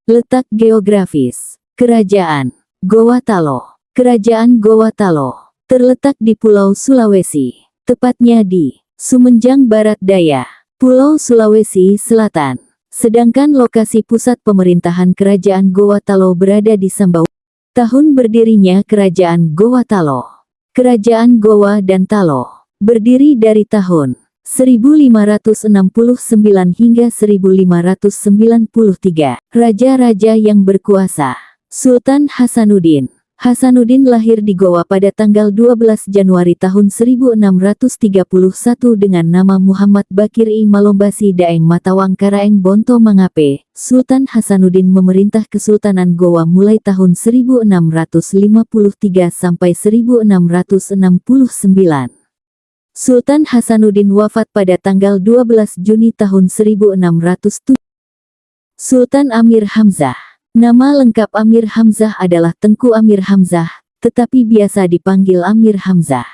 Letak geografis. Kerajaan Goa Talo. Kerajaan Goa Talo terletak di Pulau Sulawesi, tepatnya di Sumenjang Barat Daya, Pulau Sulawesi Selatan. Sedangkan lokasi pusat pemerintahan Kerajaan Goa Talo berada di Sambau. Tahun berdirinya Kerajaan Goa Talo. Kerajaan Goa dan Talo berdiri dari tahun 1569 hingga 1593. Raja-raja yang berkuasa. Sultan Hasanuddin. Hasanuddin lahir di Goa pada tanggal 12 Januari tahun 1631 dengan nama Muhammad Bakir I Malombasi Daeng Matawang Karaeng Bonto Mangape. Sultan Hasanuddin memerintah Kesultanan Goa mulai tahun 1653 sampai 1669. Sultan Hasanuddin wafat pada tanggal 12 Juni tahun 1607. Sultan Amir Hamzah. Nama lengkap Amir Hamzah adalah Tengku Amir Hamzah, tetapi biasa dipanggil Amir Hamzah.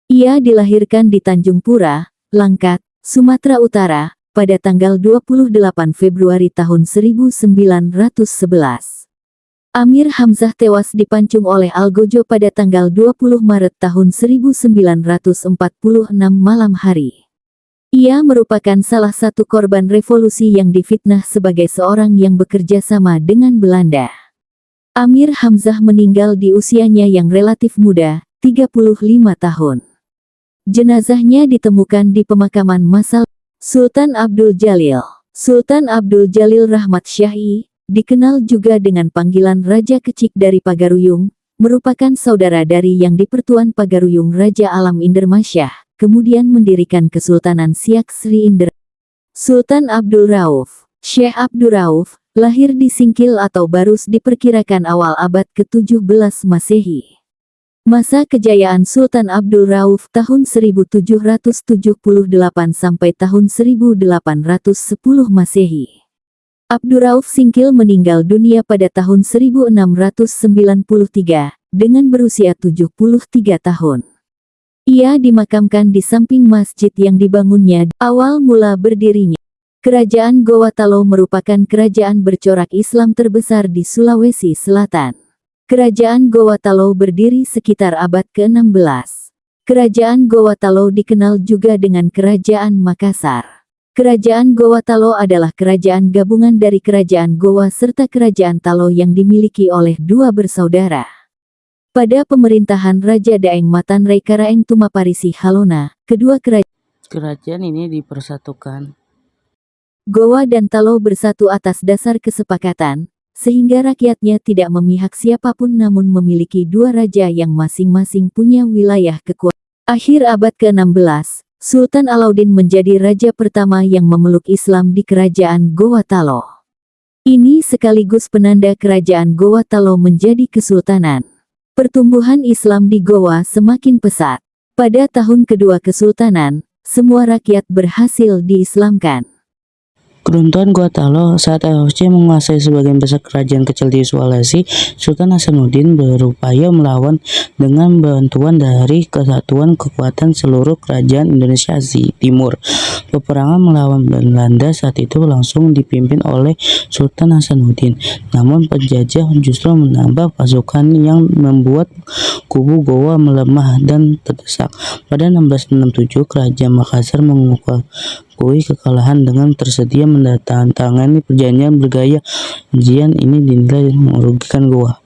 Ia dilahirkan di Tanjung Pura, Langkat, Sumatera Utara, pada tanggal 28 Februari tahun 1911. Amir Hamzah tewas dipancung oleh Algojo pada tanggal 20 Maret tahun 1946 malam hari. Ia merupakan salah satu korban revolusi yang difitnah sebagai seorang yang bekerja sama dengan Belanda. Amir Hamzah meninggal di usianya yang relatif muda, 35 tahun. Jenazahnya ditemukan di pemakaman massal Sultan Abdul Jalil. Sultan Abdul Jalil Rahmat Syah'i, dikenal juga dengan panggilan Raja Kecik dari Pagaruyung, merupakan saudara dari yang di-Pertuan Pagaruyung Raja Alam Indermasyah, kemudian mendirikan Kesultanan Siak Sri Inder. Sultan Abdul Rauf. Syekh Abdul Rauf, lahir di Singkil atau Barus diperkirakan awal abad ke-17 Masehi. Masa kejayaan Sultan Abdul Rauf tahun 1778 sampai tahun 1810 Masehi. Abdul Rauf Singkil meninggal dunia pada tahun 1693, dengan berusia 73 tahun. Ia dimakamkan di samping masjid yang dibangunnya awal mula berdirinya. Kerajaan Goa Talo merupakan kerajaan bercorak Islam terbesar di Sulawesi Selatan. Kerajaan Goa Talo berdiri sekitar abad ke-16. Kerajaan Goa Talo dikenal juga dengan Kerajaan Makassar. Kerajaan Goa Talo adalah kerajaan gabungan dari Kerajaan Goa serta Kerajaan Talo yang dimiliki oleh dua bersaudara. Pada pemerintahan Raja Daeng Matanrey Karaeng Tumaparisi Halona, kedua kerajaan ini dipersatukan. Goa dan Talo bersatu atas dasar kesepakatan, sehingga rakyatnya tidak memihak siapapun namun memiliki dua raja yang masing-masing punya wilayah kekuasaan. Akhir abad ke-16, Sultan Alauddin menjadi raja pertama yang memeluk Islam di Kerajaan Goa Talo. Ini sekaligus penanda Kerajaan Goa Talo menjadi kesultanan. Pertumbuhan Islam di Goa semakin pesat. Pada tahun kedua kesultanan, semua rakyat berhasil diislamkan. Keruntuhan Goa Talo saat AOC menguasai sebagian besar kerajaan kecil di Sulawesi, Sultan Hasanuddin berupaya melawan dengan bantuan dari kesatuan kekuatan seluruh kerajaan Indonesia Timur. Peperangan melawan Belanda saat itu langsung dipimpin oleh Sultan Hasanuddin. Namun penjajah justru menambah pasukan yang membuat kubu Goa melemah dan terdesak. Pada 1667, Kerajaan Makassar mengakui kekalahan dengan tersedia menandatangani perjanjian bergaya. Perjanjian ini dinilai merugikan Goa.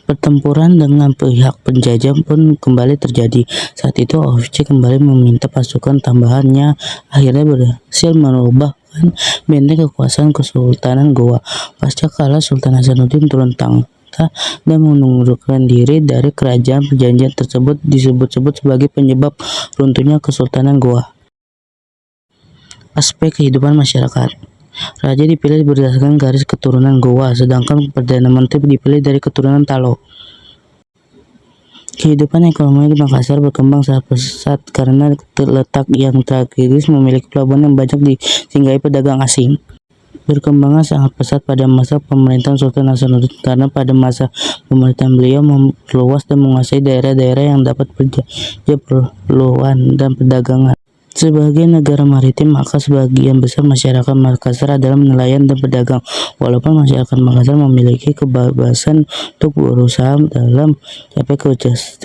Pertempuran dengan pihak penjajah pun kembali terjadi. Saat itu AOC kembali meminta pasukan tambahannya, akhirnya berhasil merubahkan benteng kekuasaan Kesultanan Goa. Pasca kalah, Sultan Hasanuddin turun tangan dan mengundurkan diri dari kerajaan. Perjanjian tersebut disebut-sebut sebagai penyebab runtuhnya Kesultanan Goa. Aspek kehidupan masyarakat. Raja dipilih berdasarkan garis keturunan Goa, sedangkan Perdana Menteri dipilih dari keturunan Talo. Kehidupan ekonomi di Makassar berkembang sangat pesat karena terletak yang strategis, memiliki pelabuhan yang banyak disinggahi pedagang asing. Berkembangnya sangat pesat pada masa pemerintahan Sultan Hasanuddin karena pada masa pemerintahan beliau memperluas dan menguasai daerah-daerah yang dapat berjaya perluan dan perdagangan. Sebagai negara maritim, maka sebagian besar masyarakat Makassar adalah nelayan dan pedagang. Walaupun masyarakat Makassar memiliki kebebasan untuk berusaha dalam mencapai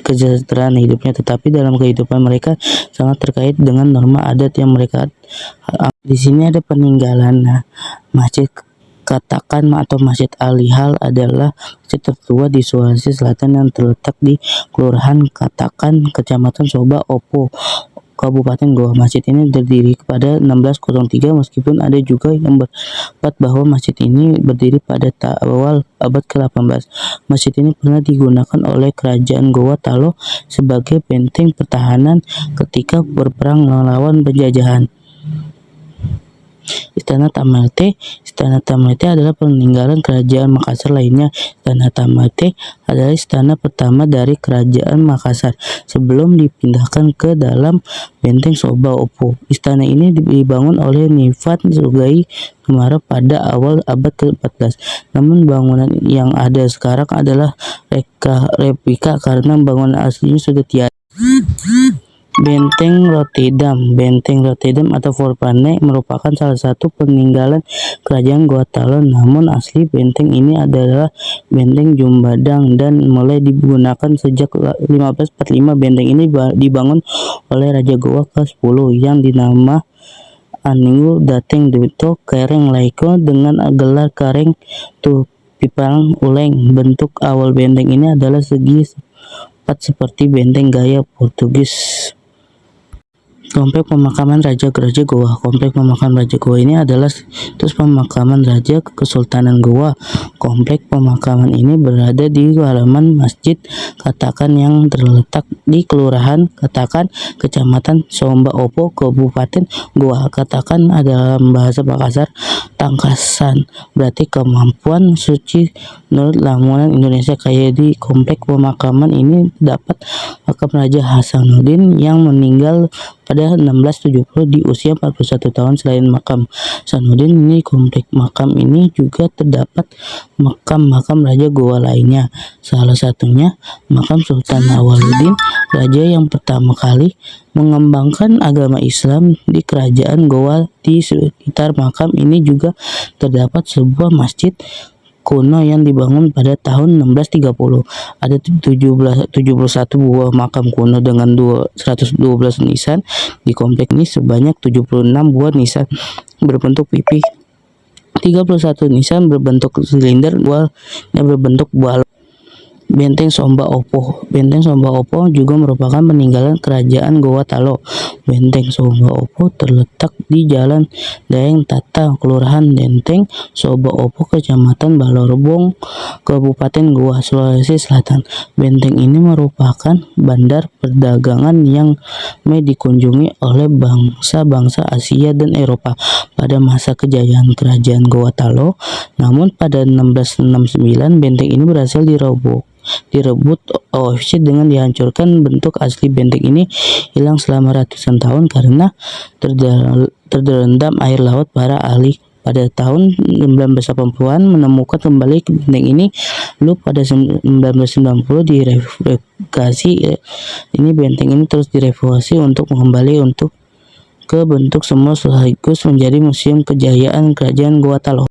kesejahteraan hidupnya, tetapi dalam kehidupan mereka sangat terkait dengan norma adat yang mereka. Di sini ada peninggalan. Nah, masjid Katakan atau Masjid Al-Hil adalah masjid tertua di Sulawesi Selatan yang terletak di Kelurahan Katakan, Kecamatan Soba Opo, Kabupaten Goa. Masjid ini berdiri pada 1603, meskipun ada juga yang berpendapat bahwa masjid ini berdiri pada awal abad ke-18. Masjid ini pernah digunakan oleh Kerajaan Goa Talo sebagai benteng pertahanan ketika berperang melawan penjajahan. Istana Tamate adalah peninggalan kerajaan Makassar lainnya. Istana Tamate adalah istana pertama dari kerajaan Makassar sebelum dipindahkan ke dalam benteng Soba Opo. Istana ini dibangun oleh Nifat Sugai Dumara pada awal abad ke-14. Namun bangunan yang ada sekarang adalah replika karena bangunan aslinya sudah tiada. Benteng Rotterdam atau Fort Pane merupakan salah satu peninggalan kerajaan Goa Talo, namun asli benteng ini adalah benteng Jumbadang dan mulai digunakan sejak 1545. Benteng ini dibangun oleh Raja Goa ke-10 yang dinama Aningu Dateng Duto Kereng Laiko dengan gelar Kareng Tu Pipang Uleng. Bentuk awal benteng ini adalah segi seperti benteng gaya Portugis. Komplek Pemakaman Raja Goa. Komplek Pemakaman Raja Goa ini adalah situs pemakaman Raja Kesultanan Goa. Komplek pemakaman ini berada di halaman Masjid Katakan yang terletak di Kelurahan Katakan, Kecamatan Somba Opo, Kabupaten Goa. Katakan adalah bahasa Makassar tangkasan, berarti kemampuan suci menurut lamunan Indonesia Kaya. Di komplek pemakaman ini dapat makam Raja Hasanuddin yang meninggal pada 1670 di usia 41 tahun. Selain makam Hasanuddin, ini komplek makam ini juga terdapat makam-makam Raja Goa lainnya. Salah satunya makam Sultan Awaludin, raja yang pertama kali mengembangkan agama Islam di kerajaan Goa. Di sekitar makam ini juga terdapat sebuah masjid kuno yang dibangun pada tahun 1630. Ada 71 buah makam kuno dengan 112 nisan. Di komplek ini sebanyak 76 buah nisan berbentuk pipi, 31 nisan berbentuk silinder, yang berbentuk balon. Benteng Somba Opo juga merupakan peninggalan kerajaan Goa Talo. Benteng Somba Opo terletak di Jalan Daeng Tata, Kelurahan Denteng, Soba Opo, Kecamatan Balorbong, Kabupaten Goa, Sulawesi Selatan. Benteng ini merupakan bandar perdagangan yang dikunjungi oleh bangsa-bangsa Asia dan Eropa pada masa kejayaan kerajaan Goa Talo. Namun pada 1669 benteng ini berhasil direbut OFC dengan dihancurkan. Bentuk asli benteng ini hilang selama ratusan tahun karena terendam air laut. Para ahli pada tahun 1980-an menemukan kembali benteng ini, lalu pada 1990 direvokasi. Ini benteng ini terus direvokasi untuk kembali ke bentuk semula sekaligus menjadi museum kejayaan kerajaan Goa Talo.